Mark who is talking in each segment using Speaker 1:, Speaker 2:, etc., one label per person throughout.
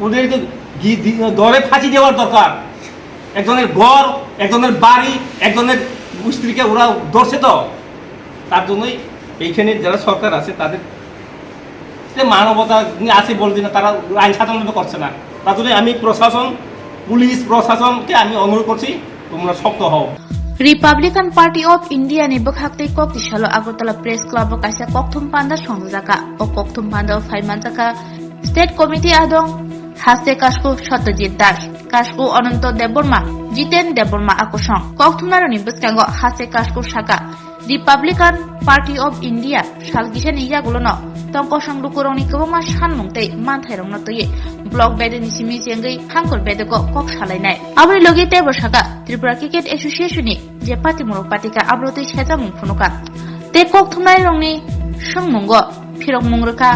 Speaker 1: ওদের তো দরে ফাঁসি দেওয়ার দরকার। একজনের ঘর, একজনের বাড়ি, একজনের স্ত্রীকে ওরা ধরছে, তো তার জন্যই এইখানে যারা সরকার আছে তাদের মানবতা আছে বলছি না, তারা আইন শাসন করছে না। তার জন্য আমি প্রশাসন, পুলিশ প্রশাসনকে আমি অনুরোধ করছি, তোমরা শক্ত হও।
Speaker 2: रिपाब्लिकान पार्टी ऑफ इंडिया नि बखाक्तै कक तिसालो आगरतला प्रेस क्लब काisa kokthum panda songjaka o kokthum panda phaimanjaka state committee आदं हासे काशकु सत्यजित दास काशकु अनंत देबबर्मा जितेन देबबर्मा आकर्षण kokthumnaroni bwskango हासे काशकु साका रिपाब्लिकान पार्टी ऑफ इंडिया सालगिसानि yagulono tongko sangdukurongni kwbangma sanmungtei manthaironno tui block बेदनि सिमि जेंगै हांखर बेदको कक सालायनाय आबनि लगे तेबर साका त्रिपुरा क्रिकेट एसोसिएशननि जे पार्टीमुलक पार्टीका आब्रतै सेजामुं फुनुका ते kokthumnai rongni sangmungo phirok mungraka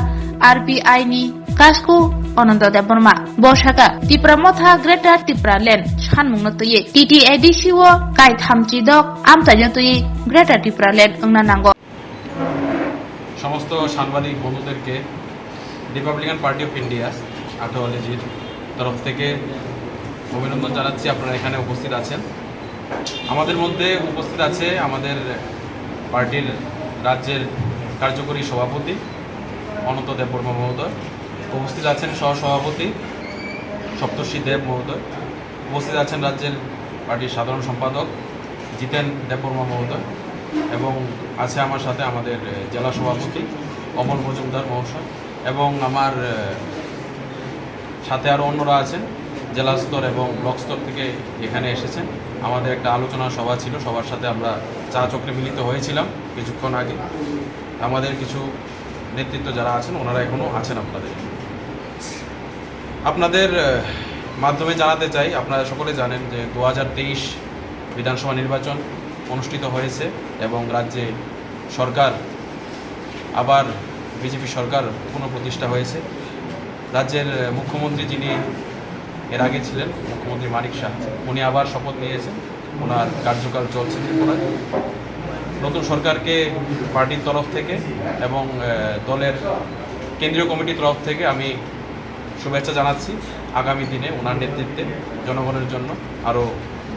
Speaker 2: RBI नि काशकु अनंत देबबर्मा बसाका त्रिपुरा मथा ग्रेटर त्रिपुरा लैंड सानमुंनो तुये TTADCO काई थामचिदक आमचाइनो तुये ग्रेटर त्रिपुरा लैंड ओंना नांगो।
Speaker 3: সমস্ত সাংবাদিক বন্ধুদেরকে রিপাবলিকান পার্টি অফ ইন্ডিয়া আর্থোলজির তরফ থেকে অভিনন্দন জানাচ্ছি। আপনারা এখানে উপস্থিত আছেন। আমাদের মধ্যে উপস্থিত আছে আমাদের পার্টির রাজ্যের কার্যকরী সভাপতি অনন্ত দেববর্মা মহোদয়, উপস্থিত আছেন সহসভাপতি সপ্তর্ষি দেব মহোদয়, উপস্থিত আছেন রাজ্যের পার্টির সাধারণ সম্পাদক জিতেন দেববর্মা মহোদয়, এবং আছে আমার সাথে আমাদের জেলা সভাপতি অমল মজুমদার মহাশয়, এবং আমার সাথে আরও অন্যরা আছেন জেলা স্তর এবং ব্লক স্তর থেকে এখানে এসেছেন। আমাদের একটা আলোচনা সভা ছিল, সবার সাথে আমরা চা চক্রে মিলিত হয়েছিলাম কিছুক্ষণ আগে। আমাদের কিছু নেতৃত্ব যারা আছেন ওনারা এখনও আছেন আপনাদের মাধ্যমে জানাতে চাই। আপনারা সকলে জানেন যে 2023 বিধানসভা নির্বাচন অনুষ্ঠিত হয়েছে এবং রাজ্যে সরকার আবার বিজেপি সরকার পুনঃপ্রতিষ্ঠা হয়েছে। রাজ্যের মুখ্যমন্ত্রী যিনি এর আগে ছিলেন মুখ্যমন্ত্রী মানিক শাহ, উনি আবার শপথ নিয়েছেন, ওনার কার্যকাল চলছে ত্রিপুরায়। নতুন সরকারকে পার্টির তরফ থেকে এবং দলের কেন্দ্রীয় কমিটির তরফ থেকে আমি শুভেচ্ছা জানাচ্ছি। আগামী দিনে ওনার নেতৃত্বে জনগণের জন্য আরও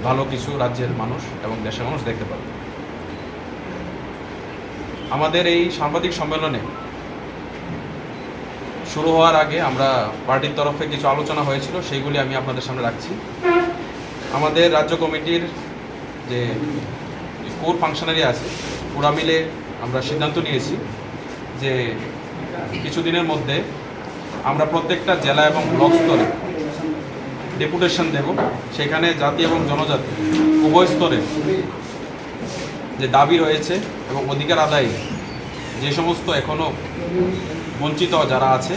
Speaker 3: ভালো কিছু রাজ্যের মানুষ এবং দেশের মানুষ দেখতে পাবে। আমাদের এই সাংবাদিক সম্মেলনে শুরু হওয়ার আগে আমরা পার্টির তরফে কিছু আলোচনা হয়েছিল, সেইগুলি আমি আপনাদের সামনে রাখছি। আমাদের রাজ্য কমিটির যে কোর ফাংশনারি আছে ওরা মিলে আমরা সিদ্ধান্ত নিয়েছি যে কিছুদিনের মধ্যে আমরা প্রত্যেকটা জেলা এবং ব্লক স্তরে ডেপুটেশন দেব। সেখানে জাতি এবং জনজাতি উভয় স্তরে যে দাবি রয়েছে এবং অধিকার আদায়ে যে সমস্ত এখনও বঞ্চিত যারা আছে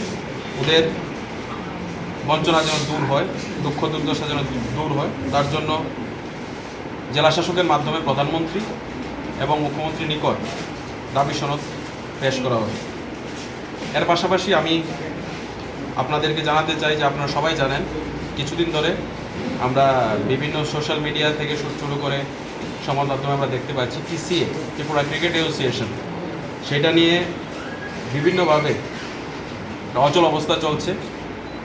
Speaker 3: ওদের বঞ্চনা যেন দূর হয়, দুঃখ দুর্দশা যেন দূর হয়, তার জন্য জেলা শাসকের মাধ্যমে প্রধানমন্ত্রী এবং মুখ্যমন্ত্রীর নিকট দাবি সনদ পেশ করা হবে। এর পাশাপাশি আমি আপনাদেরকে জানাতে চাই যে আপনারা সবাই জানেন কিছুদিন ধরে আমরা বিভিন্ন সোশ্যাল মিডিয়া থেকে শুরু করে সংবাদ মাধ্যমে আমরা দেখতে পাচ্ছি TCA ত্রিপুরা ক্রিকেট অ্যাসোসিয়েশন সেটা নিয়ে বিভিন্নভাবে অচল অবস্থা চলছে।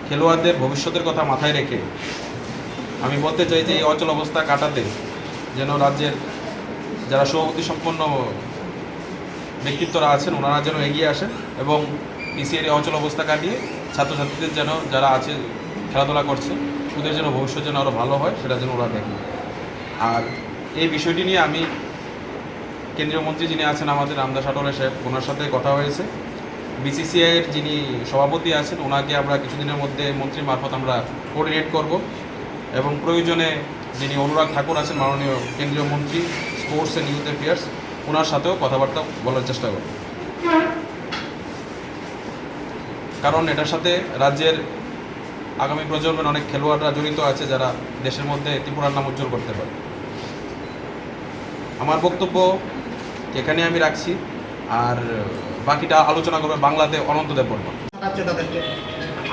Speaker 3: খেলোয়াড়দের ভবিষ্যতের কথা মাথায় রেখে আমি বলতে চাই যে এই অচল অবস্থা কাটাতে যেন রাজ্যের যারা সভাপতি সম্পন্ন ব্যক্তিত্বরা আছেন ওনারা যেন এগিয়ে আসেন এবং TCAর অচল অবস্থা কাটিয়ে ছাত্রছাত্রীদের যেন যারা আছে খেলাধুলা করছে ওদের যেন ভবিষ্যৎ যেন আরও ভালো হয় সেটা যেন ওরা দেখে। আর এই বিষয়টি নিয়ে আমি কেন্দ্রীয় মন্ত্রী যিনি আছেন আমাদের রামদাস আঠাওয়ালে সাহেব, ওনার সাথে কথা হয়েছে। BCCI-এর যিনি সভাপতি আছেন ওনাকে আমরা কিছুদিনের মধ্যে মন্ত্রী মারফত আমরা কোঅর্ডিনেট করব এবং প্রয়োজনে যিনি অনুরাগ ঠাকুর আছেন মাননীয় কেন্দ্রীয় মন্ত্রী স্পোর্টস অ্যান্ড ইউথ অ্যাফেয়ার্স ওনার সাথেও কথাবার্তা বলার চেষ্টা করব। কারণ এটার সাথে রাজ্যের আগামী প্রজন্মের অনেক খেলোয়াড়রা জড়িত আছে যারা দেশের মধ্যে ত্রিপুরার নাম উজ্জ্বল করতে পারে। আমার বক্তব্য এখানে আমি রাখছি, আর বাকিটা আলোচনা করবে বাংলাতে অনন্ত দেববর্মা।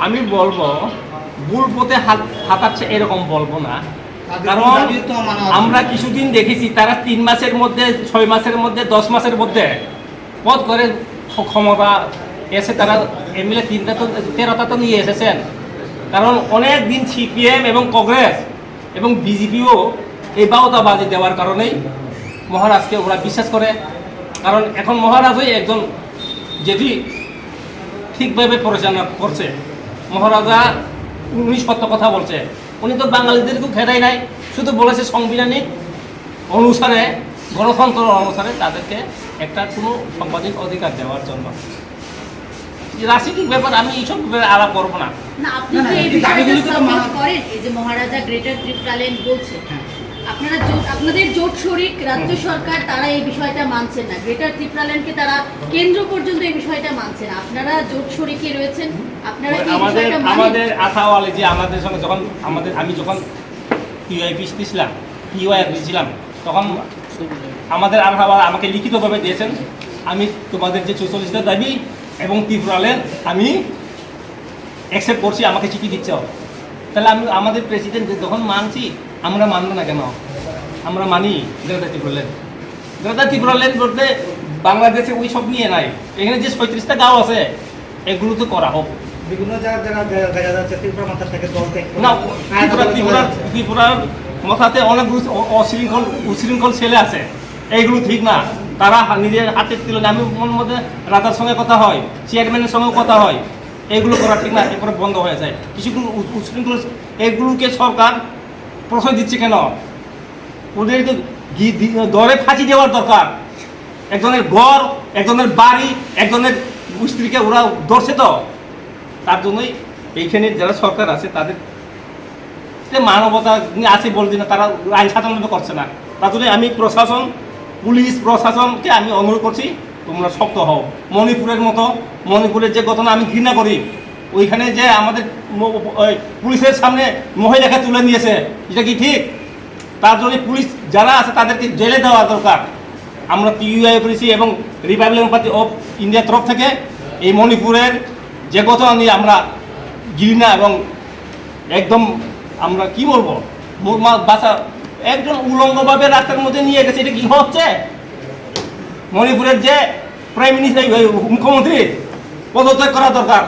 Speaker 1: আমি বলবো ভুল পথে হাঁটাচ্ছে এরকম বলবো না, কারণ আমরা কিছুদিন দেখেছি তারা 3 মাসের মধ্যে 6 মাসের মধ্যে 10 মাসের মধ্যে পদ করে ক্ষমতা এসে তারা MLA 13টা তো নিয়ে এসেছেন। কারণ অনেক দিন সিপিএম এবং কংগ্রেস এবং বিজেপিও এই বাউতাবাজি দেওয়ার কারণেই মহারাজকে ওরা বিশ্বাস করে। কারণ এখন মহারাজই একজন যেটি ঠিকভাবে পরিচালনা করছে। মহারাজা উনি সত্য কথা বলছে, উনি তো বাঙালিদেরকেও খেদাই নাই, শুধু বলেছে সাংবিধানিক অনুসারে, গণতন্ত্র অনুসারে তাদেরকে একটা কোনো সাংবাদিক অধিকার দেওয়ার জন্য। রাজনৈতিক ব্যাপার আমি এইসব ব্যাপারে আলাপ করবো না।
Speaker 4: না, আপনি কি এই বিষয়টা সাপোর্ট করেন? এই যে মহারাজা গ্রেটার ত্রিপুরাল্যান্ড বলছে, আপনাদের জোট শরিক রাজ্য সরকার তারা এই বিষয়টা মানছে না, গ্রেটার ত্রিপুরাল্যান্ডকে তারা কেন্দ্র পর্যন্ত এই বিষয়টা মানছে না, আপনারা জোট শরিকে রয়েছেন, আপনারা কি এই বিষয়টা মানেন?
Speaker 1: আমাদের আথাওয়ালে যে আমাদের সঙ্গে যখন আমি যখন পিওয়াই দিয়েছিলাম তখন আমাদের আবহাওয়া আমাকে লিখিতভাবে দিয়েছেন, আমি তোমাদের যে 44টা দাবি এবং ত্রিপুরাল্যান্ড আমি অ্যাকসেপ্ট করছি, আমাকে চিঠি দিচ্ছ। তাহলে আমাদের প্রেসিডেন্ট যখন মানছি, আমরা মানবো না কেন? আমরা মানি গ্রেটার ত্রিপুরাল্যান্ড বলতে বাংলাদেশে ওই সব নিয়ে নাই, এখানে যে 37টা গাঁও আছে এগুলো তো করা হোক।
Speaker 5: বিভিন্ন জায়গায় যাচ্ছে ত্রিপুরা মাথা থেকে দল
Speaker 1: না, ত্রিপুরার মাথাতে অনেকগুলো উশৃঙ্খল ছেলে আছে, এইগুলো ঠিক না। তারা নিজের হাতের তুলে, আমি মনের মধ্যে রাজার সঙ্গে কথা হয়, চেয়ারম্যানের সঙ্গেও কথা হয়, এইগুলো করা ঠিক না, এরপরে বন্ধ হয়ে যায়। কিছুগুলো উশৃঙ্খল এগুলোকে সরকার প্রশ্রয় দিচ্ছে কেন? ওদেরকে দরে ফাঁসি দেওয়ার দরকার। একজনের ঘর, একজনের বাড়ি, একজনের স্ত্রীকে ওরা ধরছে তো, তার জন্যই এইখানে যারা সরকার আছে তাদের মানবতা আছে বলছি না, তারা আইন শাসন করছে না। তার জন্য আমি পুলিশ প্রশাসনকে আমি অনুরোধ করছি, তোমরা শক্ত হও। মণিপুরের যে ঘটনা আমি ঘৃণা করি, ওইখানে যে আমাদের পুলিশের সামনে মহিলাকে তুলে নিয়েছে, এটা কি ঠিক? তার জন্য পুলিশ যারা আছে তাদেরকে জেলে দেওয়া দরকার। আমরা পিইউআইএফসি এবং রিপাবলিকান পার্টি অফ ইন্ডিয়ার তরফ থেকে এই মণিপুরের যে ঘটনা নিয়ে আমরা ঘৃণা এবং একদম আমরা কি বলবো, বাসা একজন উলঙ্গভাবে রাস্তার মধ্যে নিয়ে গেছে, এটা কি হচ্ছে? মণিপুরের যে প্রাইম মিনিস্টার, মুখ্যমন্ত্রী পদত্যাগ করা দরকার।